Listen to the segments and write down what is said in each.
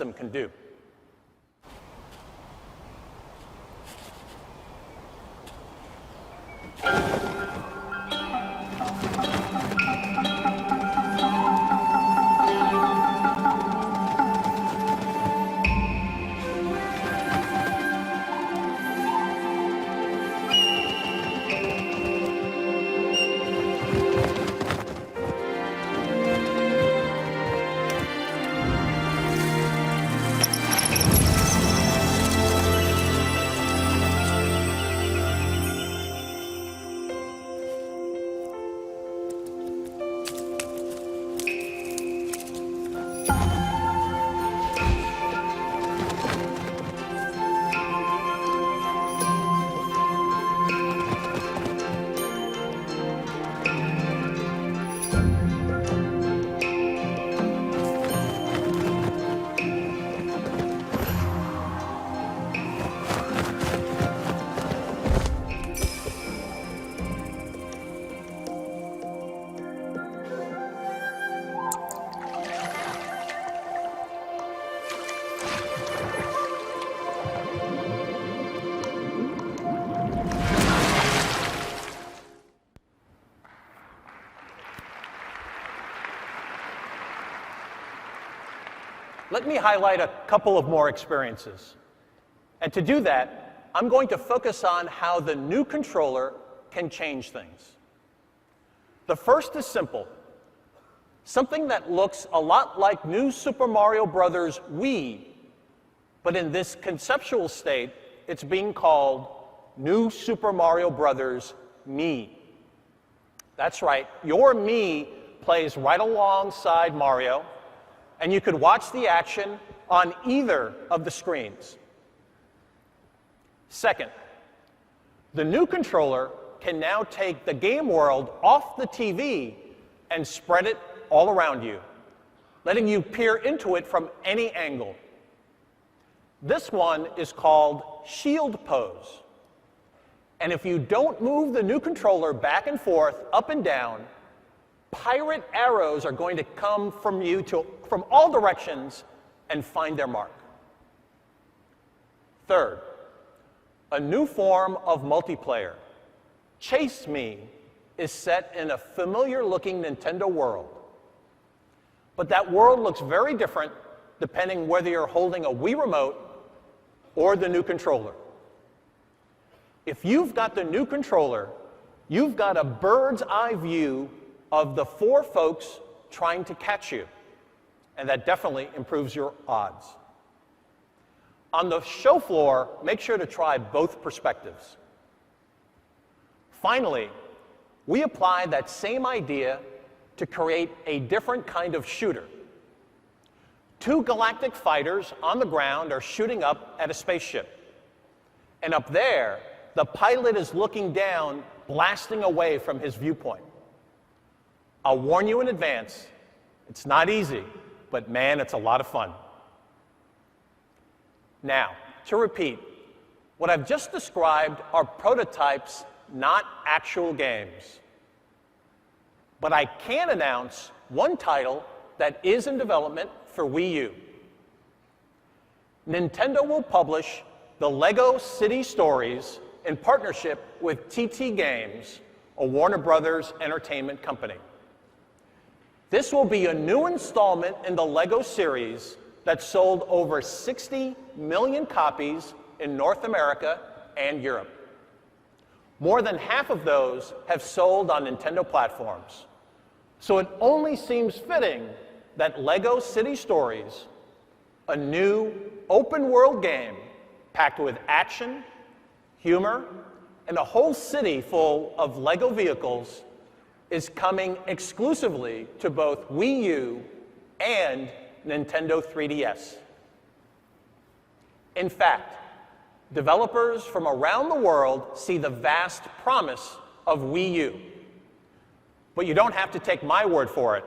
system can do. Let me highlight a couple of more experiences. And to do that, I'm going to focus on how the new controller can change things. The first is simple. Something that looks a lot like New Super Mario Bros. Wii, but in this conceptual state, it's being called New Super Mario Bros. Me. That's right, your Me plays right alongside Mario, and you could watch the action on either of the screens. Second, the new controller can now take the game world off the TV and spread it all around you, letting you peer into it from any angle. This one is called Shield Pose. And if you don't move the new controller back and forth, up and down, pirate arrows are going to come from you from all directions and find their mark. Third, a new form of multiplayer, Chase Me, is set in a familiar-looking Nintendo world. But that world looks very different depending whether you're holding a Wii remote or the new controller. If you've got the new controller, you've got a bird's eye view of the four folks trying to catch you, and that definitely improves your odds. On the show floor, make sure to try both perspectives. Finally, we apply that same idea to create a different kind of shooter. Two galactic fighters on the ground are shooting up at a spaceship. And up there, the pilot is looking down, blasting away from his viewpoint. I'll warn you in advance, it's not easy, but man, it's a lot of fun. Now, to repeat, what I've just described are prototypes, not actual games. But I can announce one title that is in development for Wii U. Nintendo will publish the LEGO City Stories in partnership with TT Games, a Warner Brothers entertainment company. This will be a new installment in the LEGO series that sold over 60 million copies in North America and Europe. More than half of those have sold on Nintendo platforms. So it only seems fitting that LEGO City Stories, a new open-world game packed with action, humor, and a whole city full of LEGO vehicles, is coming exclusively to both Wii U and Nintendo 3DS. In fact, developers from around the world see the vast promise of Wii U. But you don't have to take my word for it.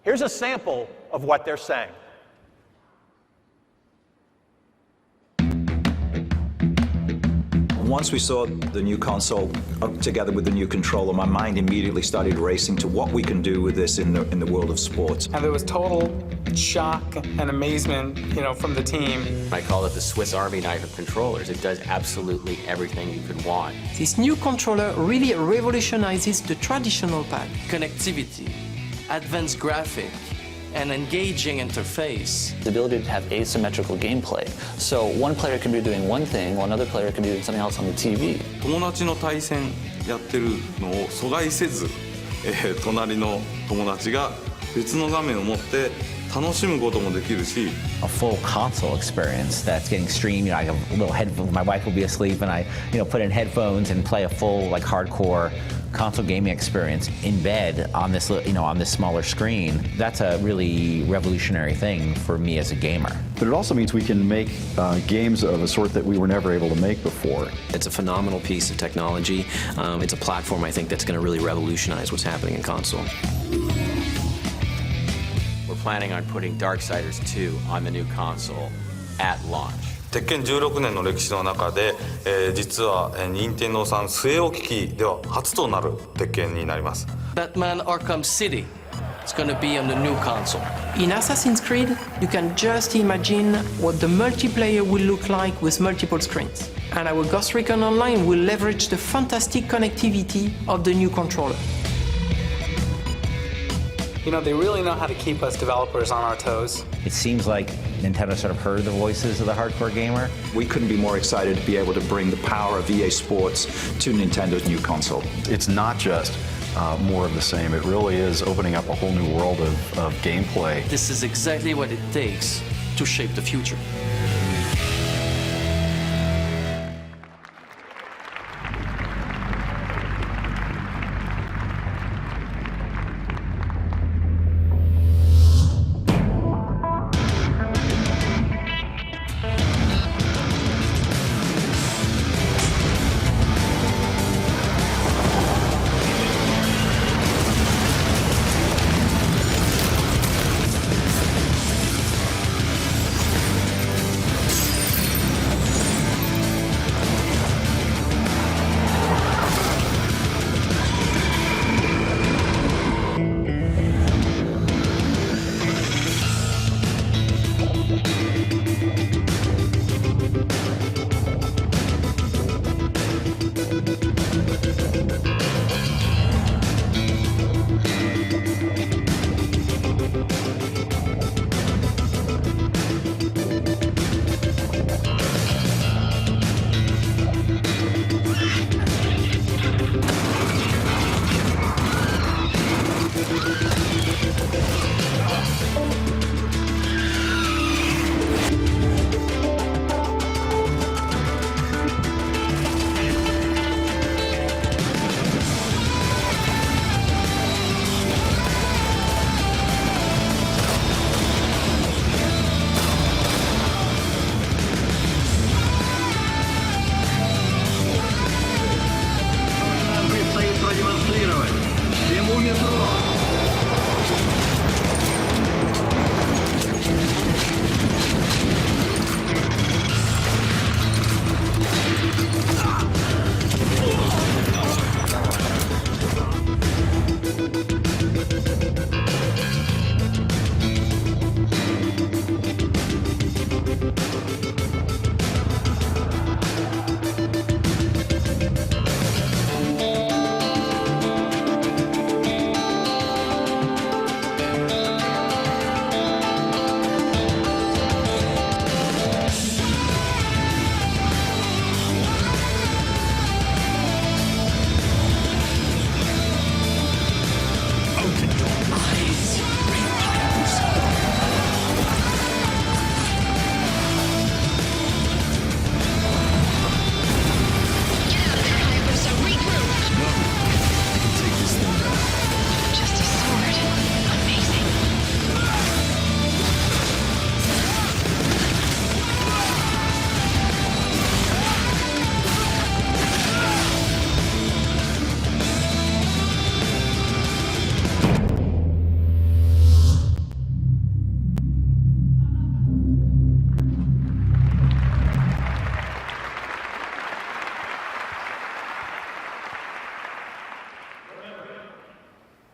Here's a sample of what they're saying. Once we saw the new console together with the new controller, my mind immediately started racing to what we can do with this in the world of sports. And there was total great shock and amazement, from the team. I call it the Swiss Army knife of controllers. It does absolutely everything you could want. This new controller really revolutionizes the traditional pad. Connectivity, advanced graphic, an engaging interface. The ability to have asymmetrical gameplay. So one player can be doing one thing while another player can be doing something else on the TV. 友達の対戦やってるのを阻害せず、隣の友達が別の画面を持って楽しむこともできるし。A full console experience that's getting streamed. I have a little headphones. My wife will be asleep, and I, put in headphones and play a full hardcore console gaming experience in bed on this, on this smaller screen. That's a really revolutionary thing for me as a gamer. But it also means we can make games of a sort that we were never able to make before. It's a phenomenal piece of technology. It's a platform, I think, that's going to really revolutionize what's happening in console. We're planning on putting Darksiders 2 on the new console at launch. 鉄拳16年の歴史の中で、実は任天堂さん据え置き機では初となる鉄拳になります。Batman Arkham City is going to be on the new console. In Assassin's Creed, you can just imagine what the multiplayer will look like with multiple screens. And our Ghost Recon Online will leverage the fantastic connectivity of the new controller. They really know how to keep us developers on our toes. It seems like Nintendo sort of heard the voices of the hardcore gamer. We couldn't be more excited to be able to bring the power of EA Sports to Nintendo's new console. It's not just more of the same. It really is opening up a whole new world of gameplay. This is exactly what it takes to shape the future.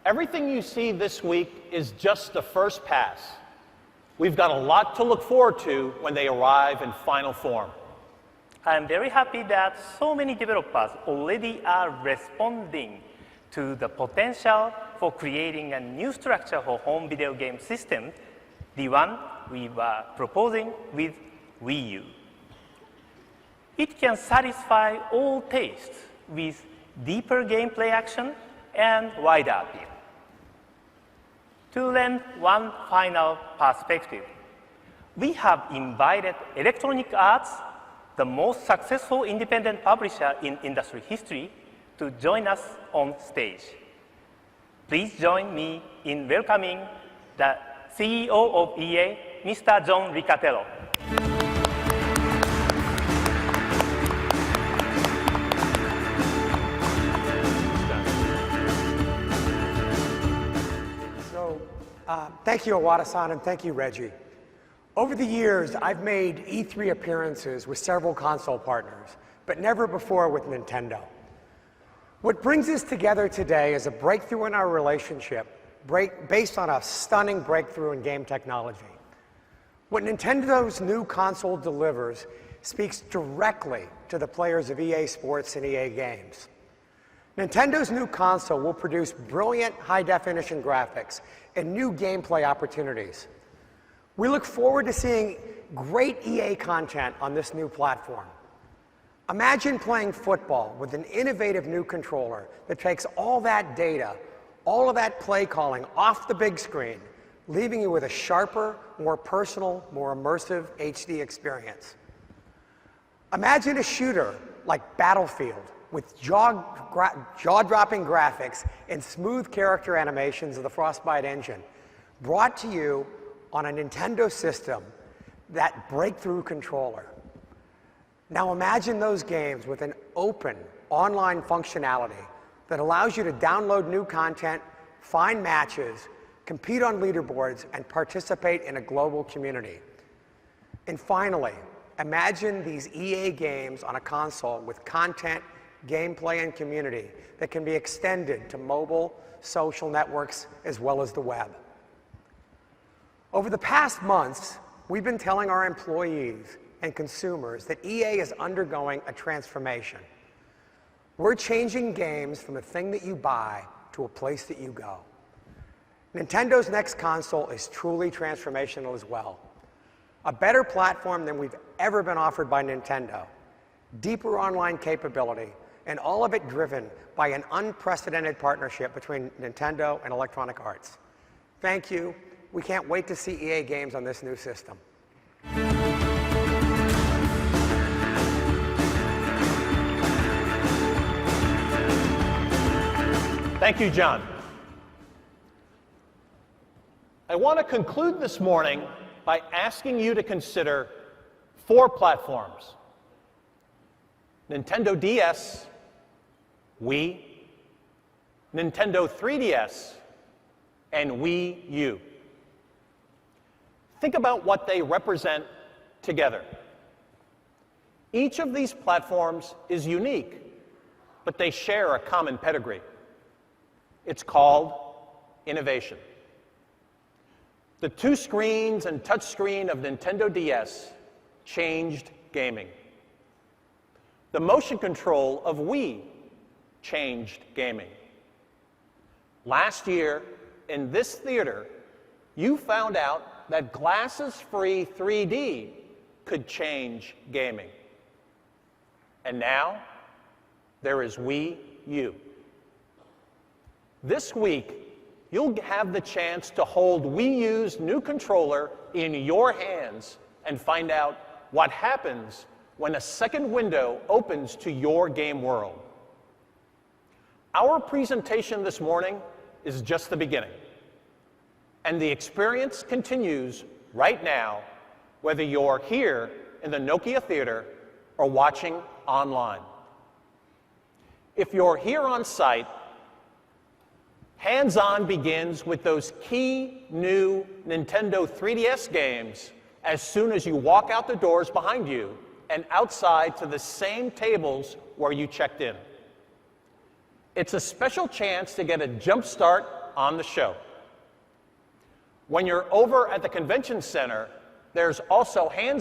Everything you see this week is just the first pass. We've got a lot to look forward to when they arrive in final form. I'm very happy that so many developers already are responding to the potential for creating a new structure for home video game system, the one we were proposing with Wii U. It can satisfy all tastes with deeper gameplay action and wider appeal. To lend one final perspective, we have invited Electronic Arts, the most successful independent publisher in industry history, to join us on stage. Please join me in welcoming the CEO of EA, Mr. John Ricatello. Thank you, Iwata-san, and thank you, Reggie. Over the years, I've made E3 appearances with several console partners, but never before with Nintendo. What brings us together today is a breakthrough in our relationship based on a stunning breakthrough in game technology. What Nintendo's new console delivers speaks directly to the players of EA Sports and EA Games. Nintendo's new console will produce brilliant high-definition graphics and new gameplay opportunities. We look forward to seeing great EA content on this new platform. Imagine playing football with an innovative new controller that takes all that data, all of that play calling off the big screen, leaving you with a sharper, more personal, more immersive HD experience. Imagine a shooter like Battlefield with jaw-dropping graphics and smooth character animations of the Frostbite engine, brought to you on a Nintendo system, that breakthrough controller. Now imagine those games with an open online functionality that allows you to download new content, find matches, compete on leaderboards, and participate in a global community. And finally, imagine these EA games on a console with content, gameplay, and community that can be extended to mobile, social networks, as well as the web. Over the past months, we've been telling our employees and consumers that EA is undergoing a transformation. We're changing games from a thing that you buy to a place that you go. Nintendo's next console is truly transformational as well. A better platform than we've ever been offered by Nintendo, deeper online capability, and all of it driven by an unprecedented partnership between Nintendo and Electronic Arts. Thank you. We can't wait to see EA games on this new system. Thank you, John. I want to conclude this morning by asking you to consider 4 platforms: Nintendo DS, Wii, Nintendo 3DS, and Wii U. Think about what they represent together. Each of these platforms is unique, but they share a common pedigree. It's called innovation. The 2 screens and touchscreen of Nintendo DS changed gaming. The motion control of Wii changed gaming. Last year, in this theater, you found out that glasses-free 3D could change gaming. And now, there is Wii U. This week, you'll have the chance to hold Wii U's new controller in your hands and find out what happens when a second window opens to your game world. Our presentation this morning is just the beginning. And the experience continues right now, whether you're here in the Nokia Theater or watching online. If you're here on site, hands-on begins with those key new Nintendo 3DS games as soon as you walk out the doors behind you and outside to the same tables where you checked in. It's a special chance to get a jump start on the show. When you're over at the convention center, there's also hands